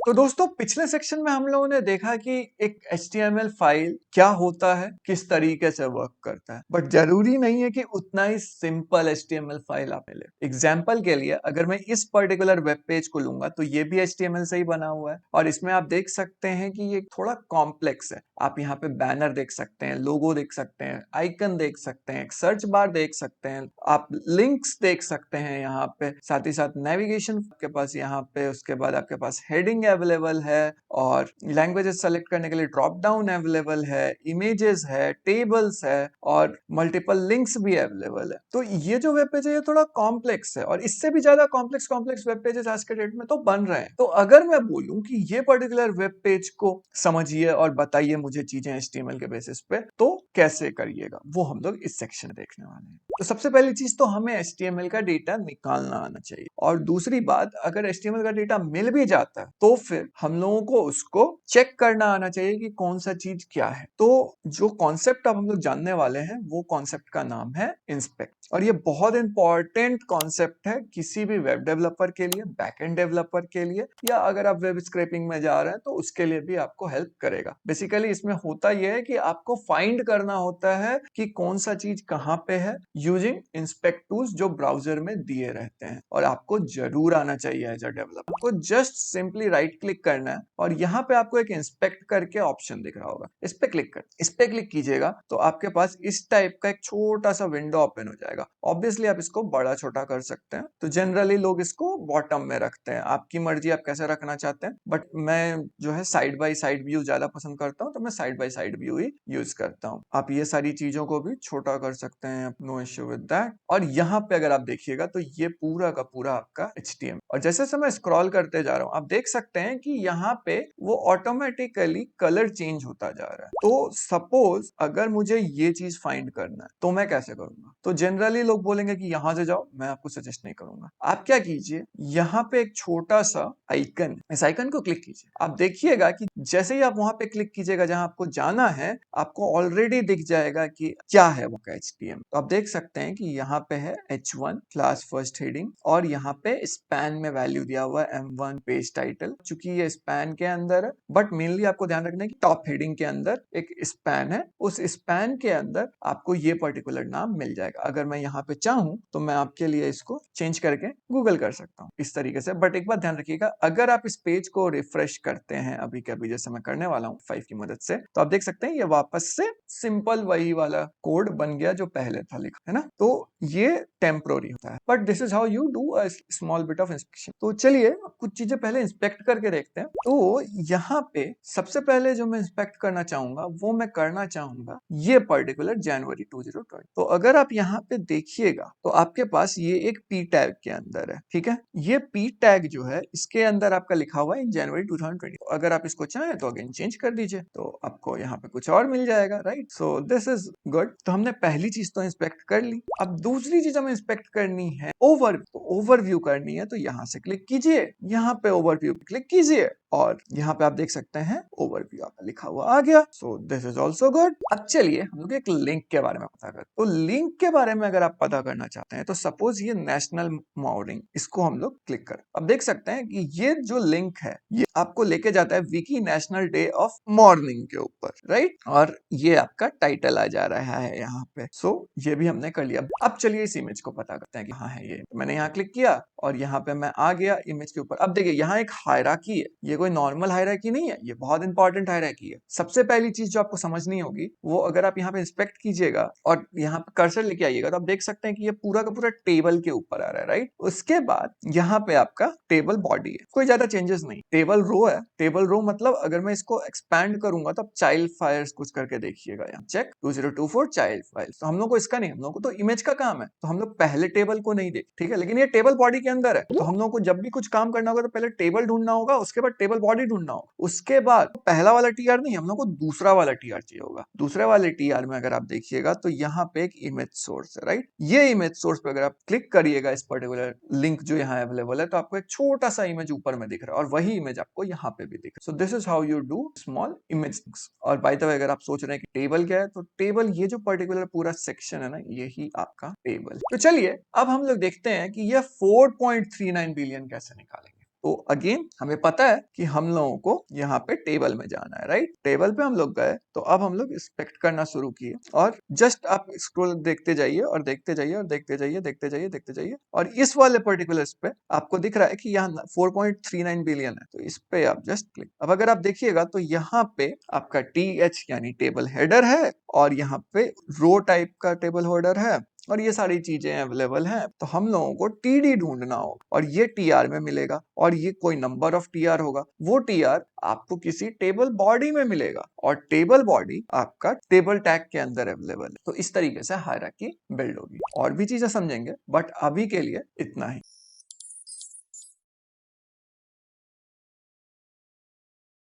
तो दोस्तों पिछले सेक्शन में हम लोगों ने देखा कि एक HTML फाइल क्या होता है, किस तरीके से वर्क करता है, बट जरूरी नहीं है कि उतना ही सिंपल HTML फाइल आप मिले। एग्जाम्पल के लिए अगर मैं इस पर्टिकुलर वेब पेज को लूंगा तो ये भी HTML से ही बना हुआ है और इसमें आप देख सकते हैं कि ये थोड़ा कॉम्प्लेक्स है। आप यहाँ पे बैनर देख सकते हैं, लोगो देख सकते हैं, आइकन देख सकते हैं, सर्च बार देख सकते हैं, आप लिंक्स देख सकते हैं यहाँ पे, साथ ही साथ नेविगेशन आपके पास यहाँ पे, उसके बाद आपके पास हेडिंग अवेलेबल है और लैंग्वेजेस सेलेक्ट करने के लिए ड्रॉप डाउन अवेलेबल है, इमेजेस है, टेबल्स है और मल्टीपल लिंक्स भी अवेलेबल है। तो ये जो वेब पेज है ये थोड़ा कॉम्प्लेक्स है और इससे भी ज्यादा कॉम्प्लेक्स वेब पेजेस आज के डेट में तो बन रहे हैं। तो अगर मैं बोलूं कि ये पर्टिकुलर वेब पेज को समझिए और बताइए मुझे चीजें HTML के बेसिस पे, तो कैसे करिएगा वो हम लोग इस सेक्शन में देखने वाले हैं। तो सबसे पहली चीज तो हमें HTML का डेटा निकालना आना चाहिए और दूसरी बात, अगर HTML का डेटा मिल भी जाता है तो फिर हम लोगों को उसको चेक करना आना चाहिए कि कौन सा चीज क्या है। तो जो कॉन्सेप्ट अब हम लोग जानने वाले हैं वो कॉन्सेप्ट का नाम है इंस्पेक्ट और ये बहुत इंपॉर्टेंट कॉन्सेप्ट है किसी भी वेब डेवलपर के लिए, बैकएंड डेवलपर के लिए, या अगर आप वेब स्क्रैपिंग में जा रहे हैं तो उसके लिए भी आपको हेल्प करेगा। बेसिकली इसमें होता यह है कि आपको फाइंड करना होता है कि कौन सा चीज कहां पे है यूजिंग इंस्पेक्ट टूल्स जो ब्राउजर में दिए रहते हैं और आपको जरूर आना चाहिए एज अ डेवलपर। आपको जस्ट सिंपली राइट क्लिक करना है और यहाँ पे आपको एक इंस्पेक्ट करके ऑप्शन दिख रहा होगा, इस पे क्लिक कर, इस पे क्लिक कीजिएगा तो आपके पास इस टाइप का एक छोटा सा विंडो ओपन हो जाएगा। ऑब्वियसली आप इसको बड़ा छोटा कर सकते हैं, तो जनरली लोग इसको बॉटम में रखते हैं, आपकी मर्जी आप कैसे रखना चाहते हैं, बट मैं जो है साइड बाय साइड व्यू ज्यादा पसंद करता हूं तो मैं side by side view he use करता हूं। आप ये सारी चीजों को भी छोटा कर सकते हैं, नो इश्यू विद दैट। और यहाँ पे अगर आप देखिएगा तो ये पूरा का पूरा आपका HTML और जैसे जैसे मैं स्क्रॉल करते जा रहा हूं आप देख सकते हैं कि यहाँ पे वो ऑटोमेटिकली कलर चेंज होता जा रहा है। तो सपोज अगर मुझे ये चीज फाइंड करना है तो मैं कैसे करूंगा, तो जनरली लोग बोलेंगे कि यहां से जाओ, मैं आपको सजेस्ट नहीं करूंगा। आप क्या कीजिए, यहाँ पे एक छोटा सा आइकन, इस आइकन को क्लिक कीजिए। आप देखिएगा कि जैसे ही आप वहां पे क्लिक कीजिएगा जहां आपको जाना है, आपको ऑलरेडी दिख जाएगा कि क्या है वो का HTML। तो आप देख सकते हैं कि यहाँ पे है H1 क्लास फर्स्ट हेडिंग और यहाँ पे स्पैन में वैल्यू दिया हुआ है M1 पेज टाइटल। चूंकि ये स्पैन के अंदर है बट मेनली आपको ध्यान रखना है कि टॉप हेडिंग के अंदर एक स्पैन है, उस स्पैन के अंदर आपको ये पर्टिकुलर नाम मिल जाएगा। अगर मैं यहाँ पे चाहूं तो मैं आपके लिए इसको चेंज करके गूगल कर सकता हूँ इस तरीके से। बट एक बात ध्यान रखिएगा, अगर आप इस पेज को रिफ्रेश करते हैं अभी के अभी जैसे मैं करने वाला हूँ 5 की मदद से, तो आप देख सकते हैं ये वापस से सिंपल वही वाला कोड बन गया जो पहले था लिखा, है ना। तो ये टेम्पोररी होता है but this is how you do a small bit of inspection. तो चलिए कुछ चीजें पहले इंस्पेक्ट करके देखते हैं। तो यहाँ पे सबसे पहले जो मैं इंस्पेक्ट करना चाहूंगा वो मैं करना चाहूंगा ये पर्टिकुलर जनवरी 2020। तो अगर आप यहाँ पे देखिएगा तो आपके पास ये एक P टैग के अंदर है, ठीक है। ये P टैग जो है इसके अंदर आपका लिखा हुआ है इन जनवरी 2020। तो अगर आप इसको चाहें तो अगेन चेंज कर दीजिए तो आपको यहाँ पे कुछ और मिल जाएगा, right. So this is good. तो हमने पहली चीज तो इंस्पेक्ट कर ली। अब दूसरी चीज हमें इंस्पेक्ट करनी है ओवरव्यू करनी है। तो यहाँ से क्लिक कीजिए, यहाँ पे ओवरव्यू पे क्लिक कीजिए और यहाँ पे आप देख सकते हैं ओवरव्यू आपका लिखा हुआ आ गया। So this is also good. अब चलिए हम लोग एक लिंक के बारे में पता करते हैं। तो लिंक के बारे में अगर आप पता करना चाहते हैं तो सपोज ये नेशनल मॉर्निंग, इसको हम लोग क्लिक करें। अब देख सकते हैं कि ये जो लिंक है ये आपको लेके जाता है Vicky national day of morning के ऊपर, राइट। और ये आपका टाइटल आ जा रहा है यहाँ पे। सो ये भी हमने कर लिया। अब चलिए इस इमेज को पता करते हैं कि हाँ है ये। मैंने यहाँ क्लिक किया और यहाँ पे मैं आ गया इमेज के ऊपर। अब देखिए यहाँ एक हायरार्की है, ये कोई नॉर्मल हायरार्की नहीं है, ये बहुत इंपॉर्टेंट हायरार्की है। सबसे पहली चीज जो आपको समझनी होगी वो, अगर आप यहाँ पे इंस्पेक्ट कीजिएगा और यहाँ पे कर्सर लेके आइएगा तो आप देख सकते हैं कि ये पूरा का पूरा टेबल के ऊपर आ रहा है, राइट। उसके बाद यहाँ पे आपका टेबल बॉडी है, कोई ज्यादा चेंजेस नहीं। टेबल रो है, टेबल रो मतलब अगर मैं इसको एक्सपैंड करूंगा तो आप चाइल्ड फाइल्स कुछ करके देखिएगा, यहाँ चेक 2024 चाइल्ड फाइल्स। तो हम लोग को इसका नहीं, हम लोग को तो इमेज का काम है, तो हम लोग पहले टेबल को नहीं देख, ठीक है। लेकिन ये टेबल बॉडी के अंदर है, तो हम लोग को जब भी कुछ काम करना होगा तो पहले टेबल ढूंढना होगा, उसके बाद टेबल बॉडी ढूंढना होगा, उसके बाद पहला वाला TR नहीं, हम लोग को दूसरा वाला TR चाहिए होगा। दूसरे वाले TR में अगर आप देखिएगा तो यहाँ पे एक इमेज सोर्स है, राइट। ये इमेज सोर्स पे अगर आप क्लिक करिएगा इस पर्टिकुलर लिंक जो यहाँ अवेलेबल है तो आपको एक छोटा सा इमेज ऊपर में दिख रहा है और वही इमेज आपको यहाँ पे भी दिख रहा है। So this is how you do small image. और बाय द वे अगर आप सोच रहे हैं कि टेबल क्या है, तो टेबल ये जो पर्टिकुलर पूरा सेक्शन है ना, यही आपका टेबल। तो चलिए अब हम लोग देखते हैं कि ये 4.39 बिलियन कैसे निकालेंगे। तो अगेन हमें पता है कि हम लोगों को यहाँ पे टेबल में जाना है, राइट। टेबल पे हम लोग गए तो अब हम लोग इंस्पेक्ट करना शुरू किए और जस्ट आप स्क्रॉल देखते जाइए और देखते जाइए और देखते जाइए, देखते जाइए, देखते जाइए, और इस वाले पर्टिकुलर पे आपको दिख रहा है कि यहाँ 4.39 बिलियन है, तो इस पे आप जस्ट क्लिक। अब अगर आप देखिएगा तो यहाँ पे आपका TH यानी टेबल हेडर है और यहाँ पे रो टाइप का टेबल हेडर है और ये सारी चीजें अवेलेबल हैं। तो हम लोगों को TD ढूंढना होगा और ये TR में मिलेगा और ये कोई नंबर ऑफ TR होगा, वो TR आपको किसी टेबल बॉडी में मिलेगा और टेबल बॉडी आपका टेबल टैग के अंदर अवेलेबल है। तो इस तरीके से हायरार्की बिल्ड होगी। और भी चीजें समझेंगे बट अभी के लिए इतना ही।